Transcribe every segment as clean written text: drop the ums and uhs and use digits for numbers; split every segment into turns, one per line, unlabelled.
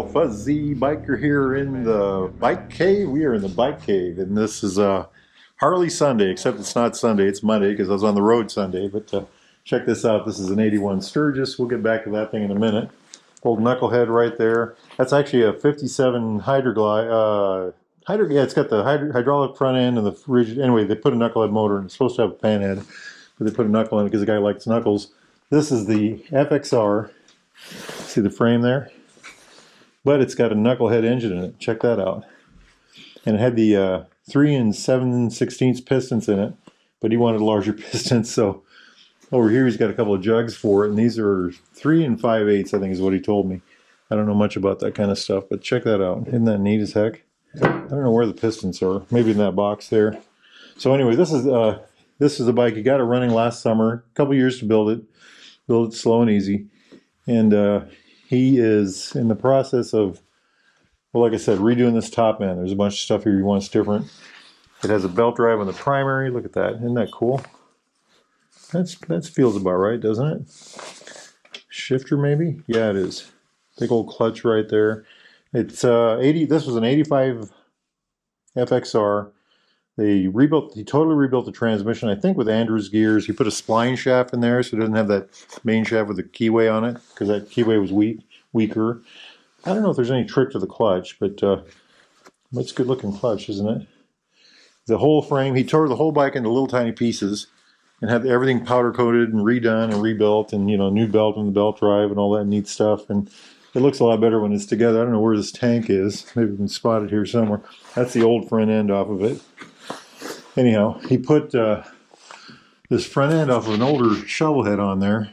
all fuzzy biker here in the bike cave. We are in the bike cave, and this is Harley Sunday, except it's not Sunday, it's Monday because I was on the road Sunday. But check this out. This is an 81 Sturgis. We'll get back to that thing in a minute. Old knucklehead right there. That's actually a 57 Hydroglide. Yeah, it's got the hydraulic front end and the rigid. Anyway, they put a knucklehead motor in. It's supposed to have a pan head, but they put a knuckle in it because the guy likes knuckles. This is the FXR. See the frame there? But it's got a knucklehead engine in it. Check that out. And it had the 3 7/16 pistons in it, but he wanted larger pistons, so over here he's got a couple of jugs for it, and these are 3 5/8, I think is what he told me. I don't know much about that kind of stuff, but check that out. Isn't that neat as heck? I don't know where the pistons are. Maybe in that box there. So anyway, this is a bike. He got it running last summer. A couple years to build it. Build it slow and easy. And he is in the process of, well, like I said, redoing this top end. There's a bunch of stuff here he wants different. It has a belt drive on the primary. Look at that. Isn't that cool? That feels about right, doesn't it? Shifter maybe? Yeah, it is. Big old clutch right there. It's 80. This was an 85 FXR. He totally rebuilt the transmission, I think with Andrew's gears. He put a spline shaft in there so it doesn't have that main shaft with the keyway on it, because that keyway was weaker. I don't know if there's any trick to the clutch, but it's a good looking clutch, isn't it? The whole frame, he tore the whole bike into little tiny pieces and had everything powder coated and redone and rebuilt, and new belt and the belt drive and all that neat stuff. And it looks a lot better when it's together. I don't know where this tank is. Maybe we can spot it here somewhere. That's the old front end off of it. Anyhow, he put this front end off of an older shovel head on there.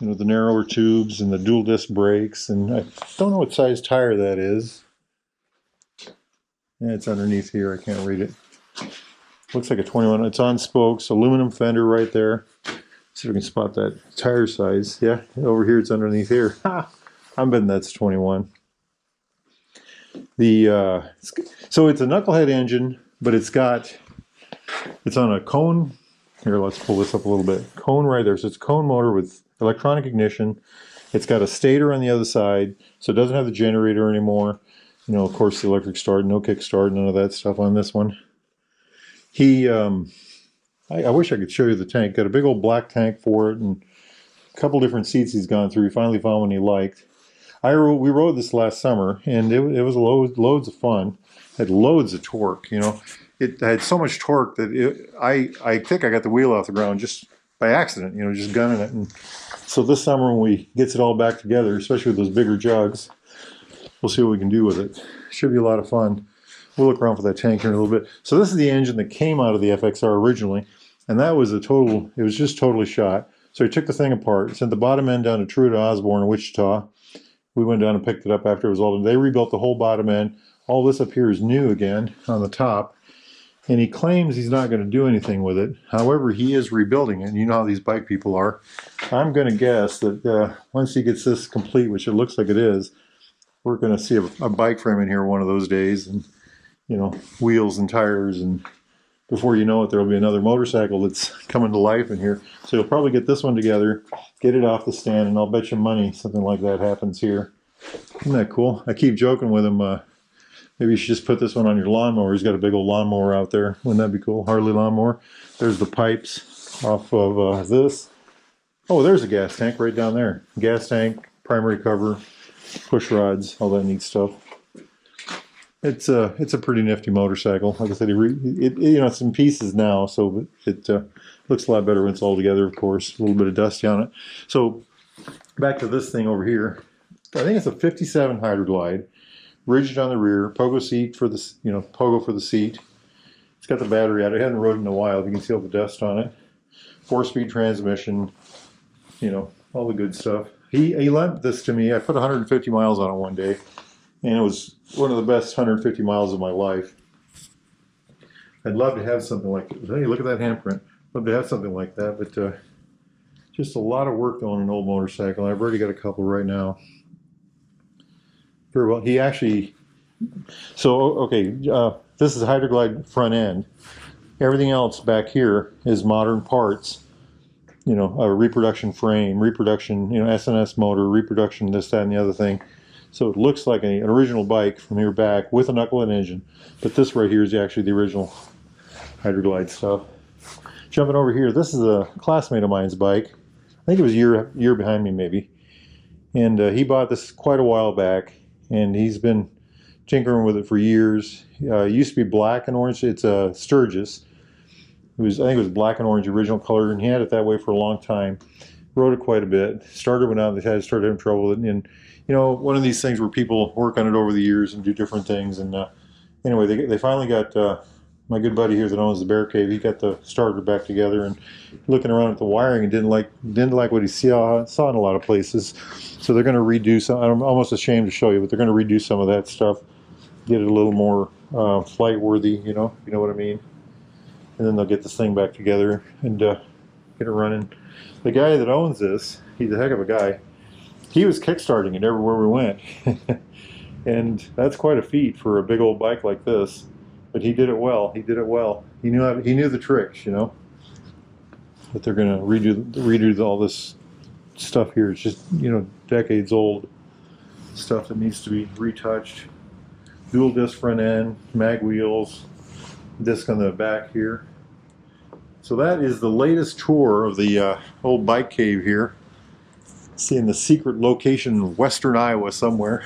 The narrower tubes and the dual disc brakes. And I don't know what size tire that is. Yeah, it's underneath here. I can't read it. Looks like a 21. It's on spokes. Aluminum fender right there. See if we can spot that tire size. Yeah, over here it's underneath here. I'm betting that's 21. So it's a knucklehead engine, but it's on a cone. Here, let's pull this up a little bit. Cone right there. So it's a cone motor with electronic ignition. It's got a stator on the other side, so it doesn't have the generator anymore. Of course, the electric start, no kick start, none of that stuff on this one. I wish I could show you the tank. Got a big old black tank for it, and a couple different seats he's gone through. He finally found one he liked. We rode this last summer, and it was loads of fun. It had loads of torque. It had so much torque that I think I got the wheel off the ground just by accident. Just gunning it. And so this summer, when we gets it all back together, especially with those bigger jugs, we'll see what we can do with it. Should be a lot of fun. We'll look around for that tank here in a little bit. So this is the engine that came out of the FXR originally, and that was it was just totally shot. So he took the thing apart, sent the bottom end down to Truett Osborne in Wichita. We went down and picked it up after it was all done. They rebuilt the whole bottom end. All this up here is new again on the top. And he claims he's not going to do anything with it. However, he is rebuilding it. And you know how these bike people are. I'm going to guess that once he gets this complete, which it looks like it is, we're going to see a bike frame in here one of those days. And, wheels and tires. And before you know it, there will be another motorcycle that's coming to life in here. So you'll probably get this one together, get it off the stand, and I'll bet you money something like that happens here. Isn't that cool? I keep joking with him, maybe you should just put this one on your lawnmower. He's got a big old lawnmower out there. Wouldn't that be cool? Harley lawnmower. There's the pipes off of this. Oh, there's a gas tank right down there. Gas tank, primary cover, push rods, all that neat stuff. It's a pretty nifty motorcycle. Like I said, it's in pieces now, so it looks a lot better when it's all together, of course. A little bit of dusty on it. So back to this thing over here. I think it's a 57 Hydroglide. Rigid on the rear, pogo seat for the, pogo for the seat. It's got the battery out. I hadn't rode it in a while. You can see all the dust on it. 4-speed transmission, all the good stuff. He lent this to me. I put 150 miles on it one day, and it was one of the best 150 miles of my life. I'd love to have something like this. Hey, look at that handprint. Love to have something like that, but just a lot of work to own an old motorcycle. I've already got a couple right now. Very well. He actually, this is a Hydroglide front end. Everything else back here is modern parts. A reproduction frame, reproduction, SNS motor, reproduction, this, that, and the other thing. So it looks like an original bike from here back with a knuckle and engine. But this right here is actually the original Hydroglide stuff. Jumping over here, this is a classmate of mine's bike. I think it was a year behind me maybe. And he bought this quite a while back, and he's been tinkering with it for years. It used to be black and orange. It's a Sturgis. I think it was black and orange original color, and he had it that way for a long time. Rode it quite a bit. Started when I started having trouble with it, and you know, one of these things where people work on it over the years and do different things. And anyway, they finally got my good buddy here that owns the Bear Cave. He got the starter back together, and looking around at the wiring, and didn't like what he saw in a lot of places. So they're going to redo some. I'm almost ashamed to show you, but they're going to redo some of that stuff, get it a little more flight worthy. You know what I mean. And then they'll get this thing back together and get it running. The guy that owns this, he's a heck of a guy. He was kickstarting it everywhere we went. And that's quite a feat for a big old bike like this. But he did it well. He knew the tricks, you know. But they're going to redo all this stuff here. It's just, you know, decades old stuff that needs to be retouched. Dual disc front end, mag wheels, disc on the back here. So that is the latest tour of the old bike cave here. Seeing the secret location in western Iowa somewhere.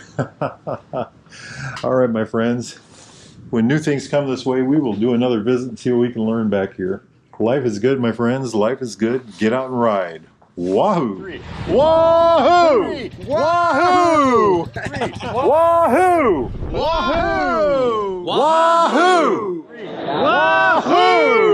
All right, my friends. When new things come this way, we will do another visit and see what we can learn back here. Life is good, my friends. Life is good. Get out and ride. Wahoo! Wahoo! Wahoo! Wahoo! Wahoo! Wahoo! Wahoo!